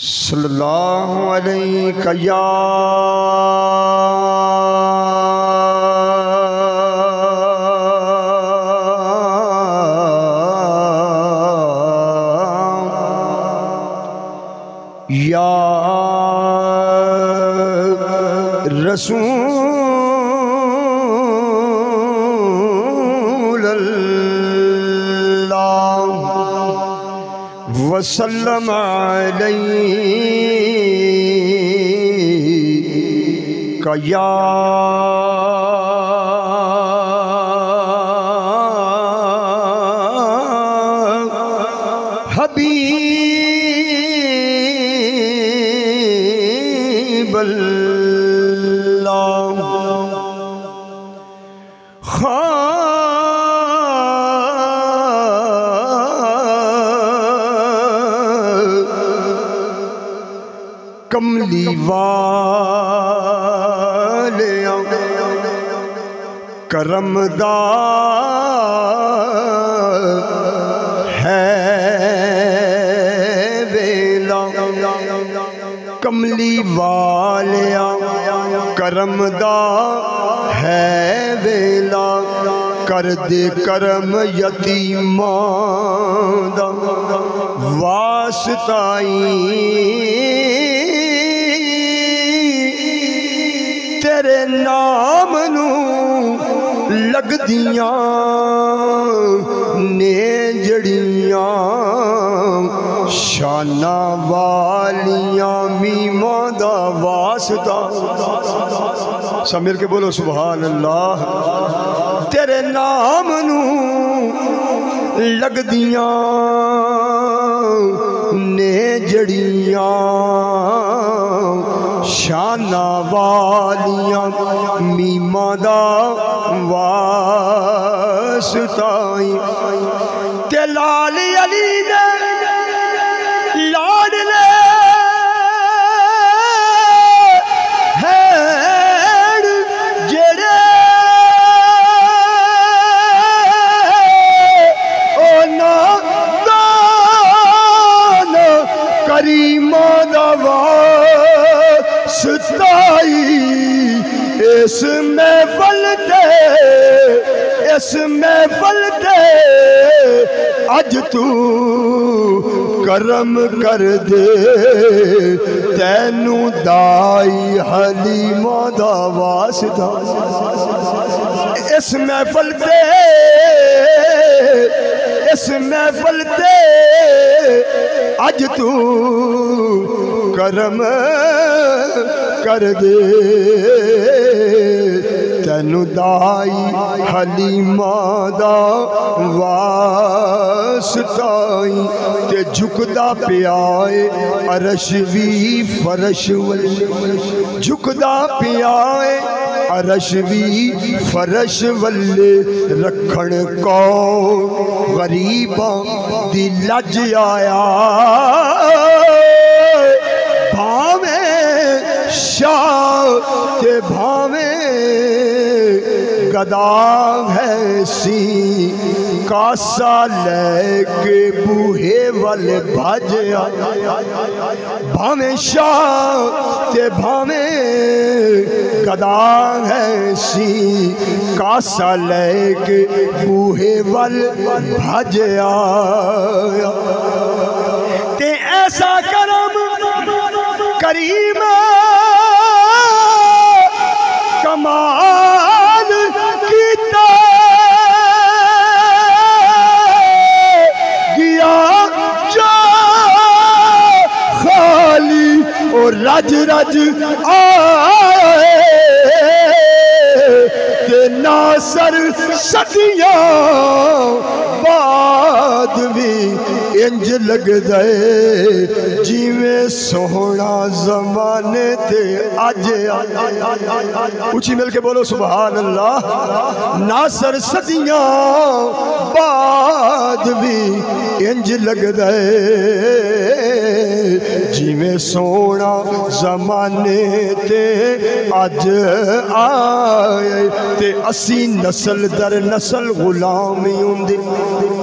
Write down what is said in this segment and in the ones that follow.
सल्लल्लाहु अलैहि या रसूल अल्लाह वसल्लम अलैका या हबीब अल्लाह कमली वाले करमदार है वेला, कमली वाले करमदार है वेला, कर दे करम यतीमां दा वास्ताई, तेरे नाम नू लगदियां ने जड़ियां शाना वालियां मीमां दा वास्ता। सब मिल के बोलो सुभान अल्लाह। तेरे नाम नू लगदियां ने जड़ियां शाना वालियां मीमां दा वास्ताई, ते लाल अली दे लाडले हैड़ जेड़े ओ ना दान करीमां दा वास्ताई, इस महफल ते अज तू करम कर दे, तैनू दाई हलीमां दा वास्ता। इस महफल ते अज तू करम कर दे, तैनू दाई हलीमां दा वास्ताई, ते झुकदा पिया अरश भी फरश वल्ले, झुकदा पिया अरश भी फरश वल्ले, रखण को गरीबां दी लज आया, भावें शाह के भावें गदा है सी, कासा लेके बूहे वाले भज आया, भावें शाह के भावें गदा है सी, कासा लेके बूहे वाले भज आया, ते ऐसा करम करीम कमाल कीता गया जा खाली और रज रज आए, ते नासर सदियां बाद भी इंज लग दे जिवें सोहना जमाने ते अज। ऊंची मिल के बोलो सुभान अल्लाह। नासर सदियां बाद भी इंज लग दे जिवें सोना जमाने ते अज आए ते असी नस्ल दर नस्ल गुलाम ही होंदे।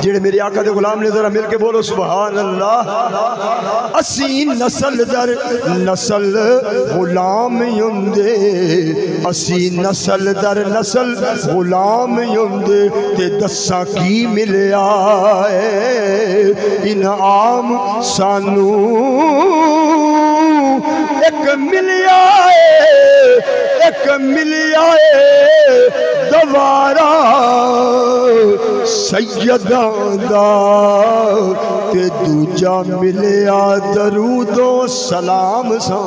जेड़े मेरे आका दे गुलाम ने जरा मिल के बोलो सुभान अल्लाह। असी नस्ल दर नस्ल गुलाम ही होंदे, असी नस्ल दर नस्ल गुलाम ही होंदे। ते दसा की मिलिया इनाम सानू एक मिलिया दवारा सैयदां दा ते दूजा मिलिया दरूदो सलाम सा।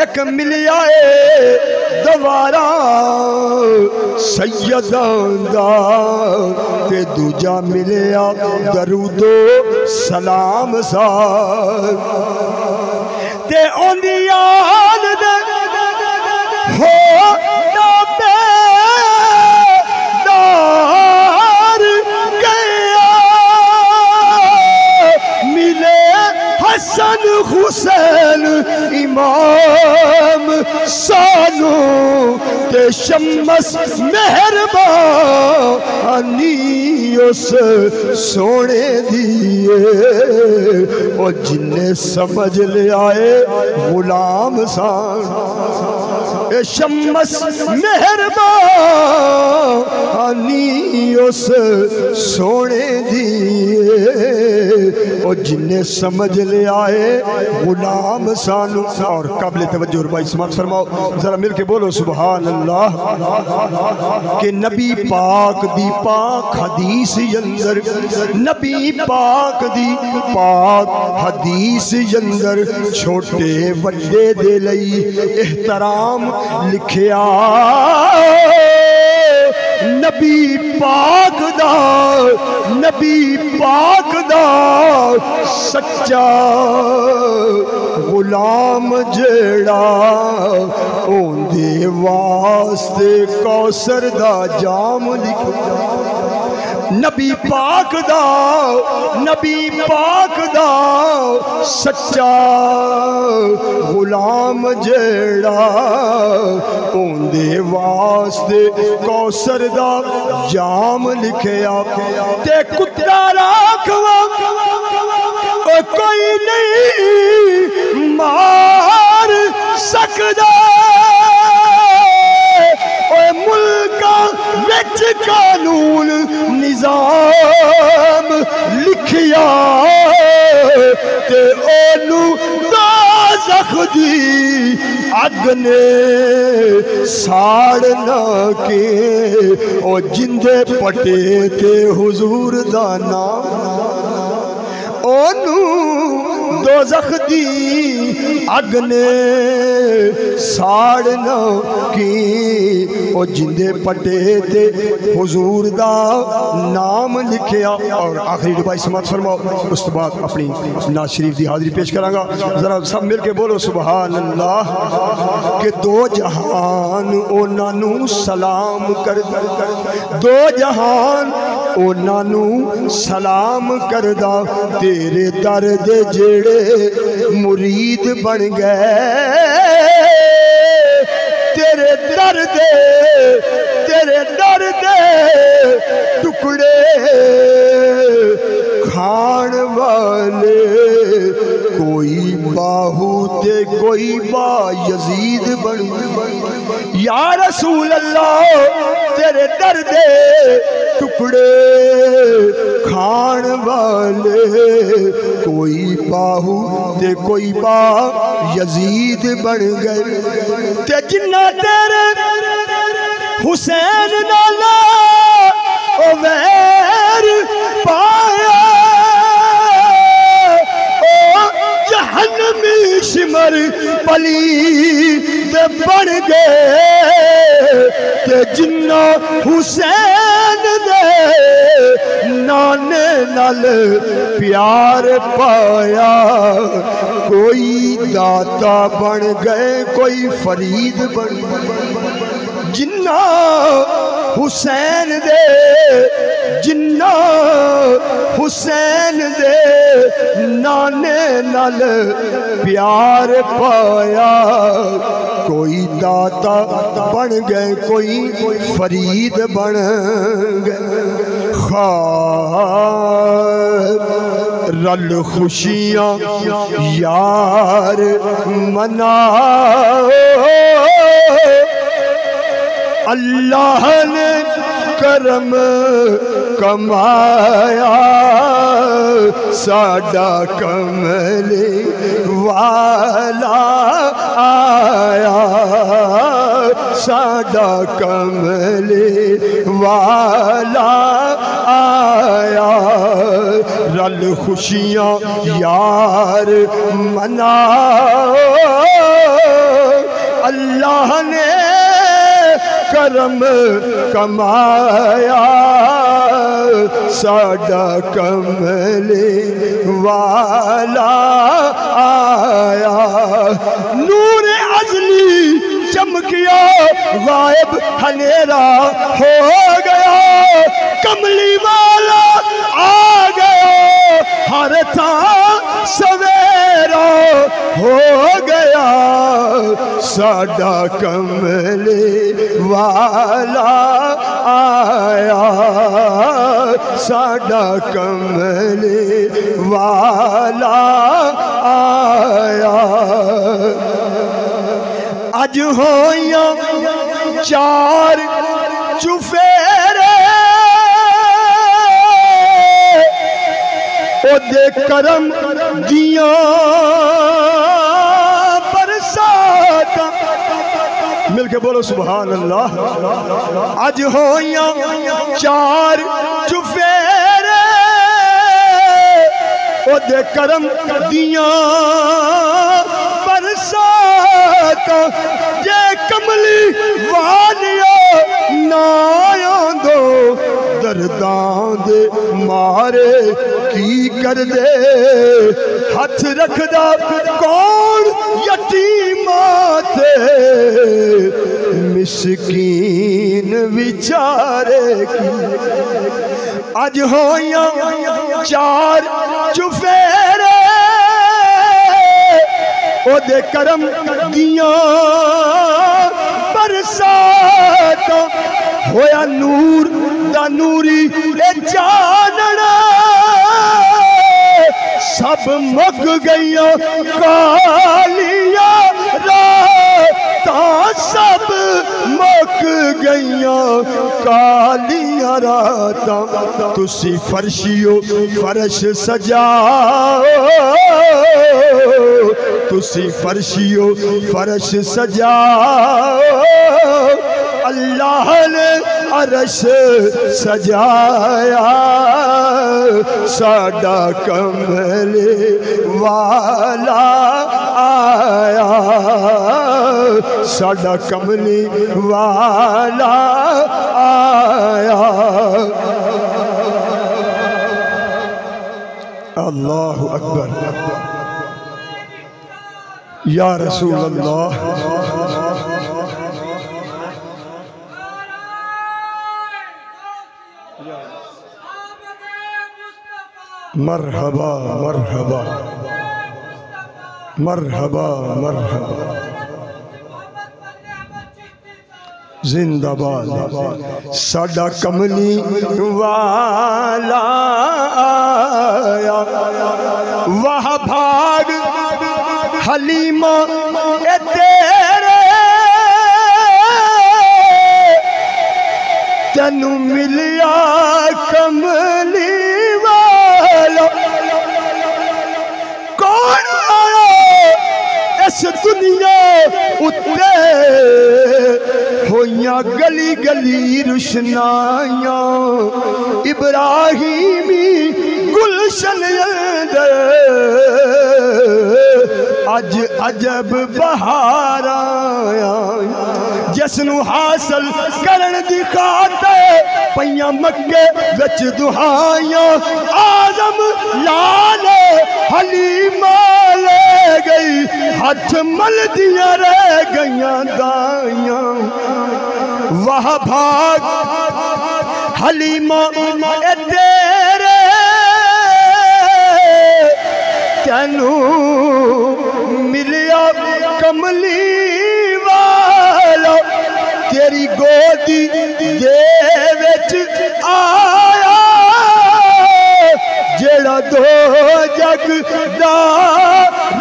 एक मिलिया दवारा सैयदां दा ते दूजा मिलिया दरूदो सलाम सा। ते ओंदियान दे हो दार गया मिले हसन हुसैन इमाम सानू ते शम्स मेहरबानी उस सोने दिए। और जिन्ने समझ लिया गुलाम सान शम्स मेहरबानी उस सोने दिए। और जिन्ने समझ लिया गुलाम सानू। और काबिल तवज्जो भाई समात फरमाओ जरा मिल के बोलो सुभान अल्लाह। कि नबी पाक दी पाक हदीस अंदर, नबी पाक दी पाक हदीस अंदर छोटे बड़े दे लई एहतराम लिखिया। नबी पाक दा सच्चा गुलाम जेड़ा ओंदे वास्ते कौसर दा जाम लिखिया। नबी पाक दा सच्चा गुलाम जेड़ा ओंदे वास्ते कौसर दा जाम लिखिया। ते कुत्ता राखवा कोई नहीं मार सकदा। मुल्का विच कानून निजाम लिखिया ते ओनू दोज़ख दी अग ने साड़ना के। ओ जिंदे पटे ते हुजूर दा नाम ओनू दोज़ख दी अग ने साड़ना की। ओ जिंदे पटे ते हुजूर दा नाम लिखिया। और आखिरी दुआई समात फरमाओ उस तो बाद अपनी नाज शरीफ की हाजिरी पेश करांगा। जरा सब मिल के बोलो सुभान अल्लाह। कि दो जहान ओनानू सलाम कर, दो जहान ओनानू सलाम करदा। तेरे दर दे जेड़े मुरीद बन गए, तेरे दर दे टुकड़े खान वाले। कोई बाहू ते कोई बा यजीद बन। या रसूल अल्लाह तेरे दर दे टुकड़े खान वाले। कोई बाहू ते कोई बा यजीद बन गए। ते जिन्ना तेरे हुसैन नाला ओ वैर पाया ओ जहन्नमी सिमर पली ते बन गए। ते जिन्ना हुसैन दे नाने नाल प्यार पाया। कोई दाता बन गए कोई फरीद बन। जिन्ना हुसैन दे जिन्ना हुसैन दे नाने नाल प्यार पाया। कोई दाता बन गए, कोई फरीद बन गए। रल खुशियाँ यार मनाओ, अल्लाह ने करम कमाया। साडा कमले वाला आया, साडा कमले वाला आया। रल खुशियाँ यार मनाओ, अल्लाह ने करम कमाया। साडा कमले वाला आया। नूर अजली चमकिया, गायब हनेरा हो गया। कमली वाला आ गया, हर था सवेरा हो गया। साडा कमले वाला आया, साडा कमले वाला आया। अज होया चार चुफेरे, ओदे करम दियां बरसाता। मिलके बोलो सुभान अल्लाह। अज होया चार चुफेरे, ओदे करम दियां बरसाता। जे कमली वालिया ना आंदो, दर्दां दे मारे की कर दे। हथ रखदा कौन यतीमां ते, मिसकीन विचारे की। अज होया चार चुफेरे, ओदे करम दियां बरसाता। होया नूर दा नूरी ए जानना, सब मुक गईया कालिया रातां। सब मुक गईया कालिया रातां। तुसी फर्शियो फर्श सजाओ, तुसी फर्शियो फर्श सजाओ। अल्लाह ने अरश सजाया। साडा कमले वाला आया, साडा कमले वाला आया। अल्लाहु अकबर। या रसूल अल्लाह। मरहबा मरहबा मरहबा मरहबा, जिंदाबाद। साडा कमली वाला आया। वाह भाग हलीमा ए तेरे, तेनू मिलिया कमली वाला। कौन आया इस दुनिया उत्ते, होइया गली गली रुशनाइयां। इब्राहिमी गुलशन अंदर अज अजब बहार आया। जिसनू हासिल करन दी खातर पईयां मक्के विच दुहाइयां। आजम लाल हलीमा ले गई, हथ मलदियां रह गईयां दाइयां। वाह भाग हलीमा ए तेरे तेनू मिलिया कमली वाला तेरी गोदी दे विच आया जेड़ा दो जग दा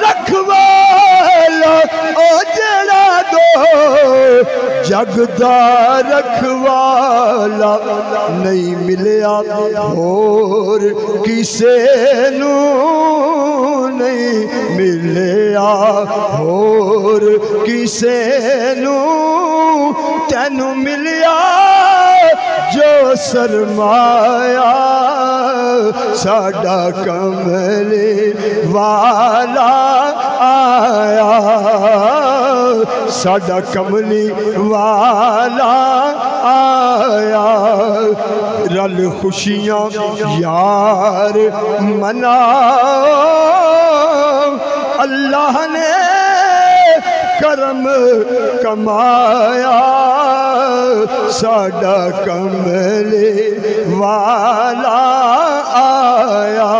रखवाला ओ जेड़ा दो जग दा रखवाला नहीं मिलिया होर किसे नू नहीं मिलिया होर किसे नू तेनू मिलिया जो सरमाया साडा कमले वाला आया साडा कमली वाला आया रल खुशियां यार मनाओ अल्लाह ने करम कमाया साडा कमले वाला आया।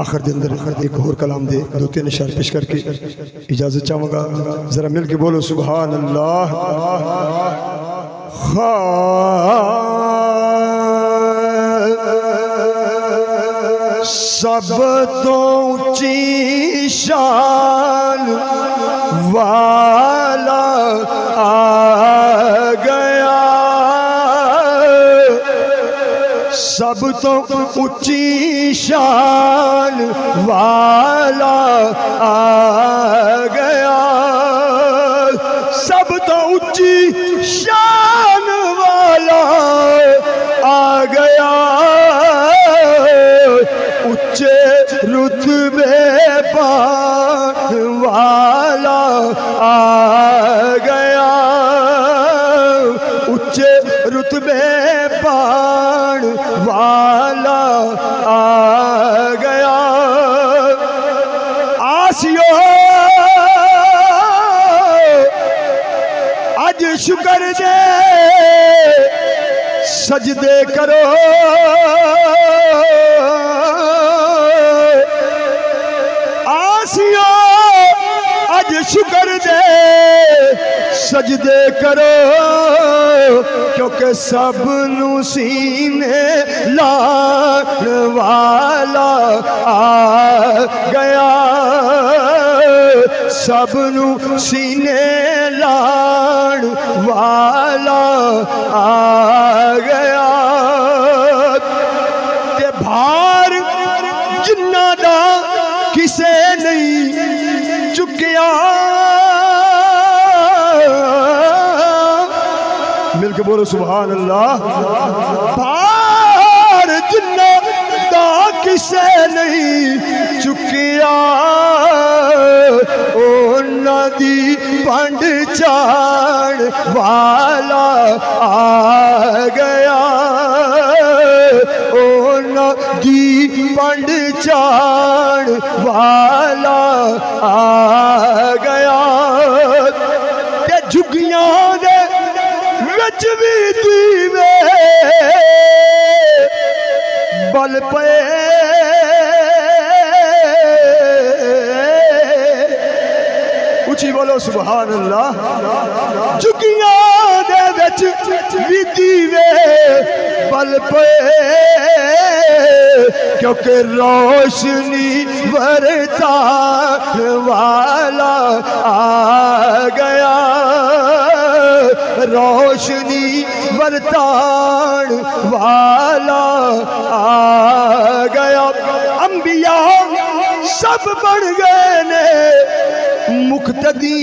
आखिर के अंदर एक और कलाम दे दो तीन इशार पेश करके इजाजत चाहूँगा। जरा मिल के बोलो सुभान अल्लाह। सब तो ऊंची शान वाला आ गया सब तो ऊंची शान वाला आ गया सब तो ऊंची शान वाला आ गया उच्चे रुतबे पान वाला आ गया उच्चे रुतबे पान वाला आ गया आसियो आज शुक्र दे सजदे करो आज शुक्र दे सजदे करो क्योंकि सब नू सीने लाण वाला आ गया सब नू सीने लाण वाला आ गया ते भार जिन्ना दा किसे नहीं चुकिया मिलके बोलो सुभान अल्लाह। भार जिन्ना दा किसे नहीं चुकिया ओ नदी पंड चाड़ वाला आ गया ओ नदी पंड चाड़ वाला आ गया ते झुगियां दे विच भी दीवे बल पे उची बोलो सुभान अल्लाह। झुगियां दे विच भी दीवे बल पे क्योंकि रोशनी बरता वाला आ गया रोशनी बरतान वाला आ गया अंबिया सब बन गए ने मुक्तदी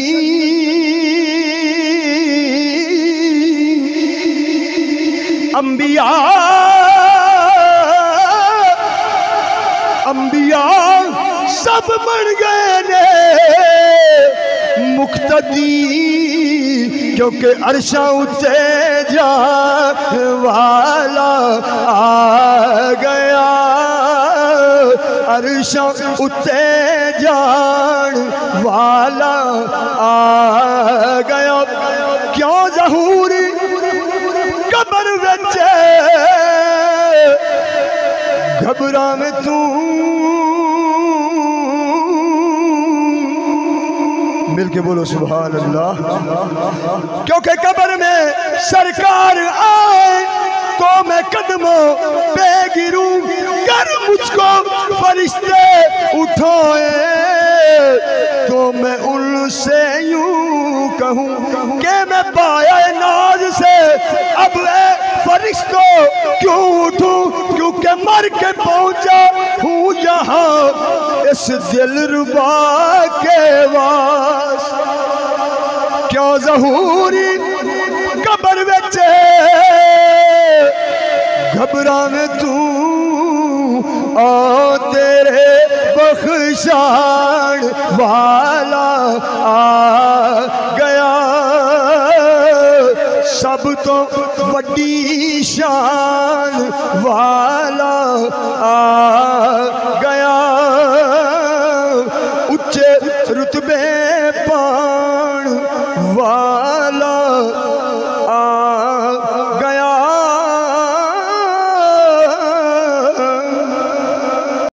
अंबिया अंबिया सब बन गए ने मुक्तदी क्योंकि अरशा उते जा वाला आ गया अरशा उते जान वाला आ गया क्यों ज़हूर कब्र घबरावे तू मिलके बोलो सुभान अल्लाह। क्योंकि कब्र में सरकार आए तो मैं कदमों पे गिरूं, कर मुझको फरिश्ते उठाए तो मैं उनसे यूं कहूं कि मैं पाया नाज से अब फरिश्तों क्यों उठूं, क्योंकि मर के पहुंचा हूँ यहाँ इस दिलरुबा के वास। क्यों ज़हूरी कब्र विच घबरावे तू आ तेरे बख्शाण वाला आ गया। सब तो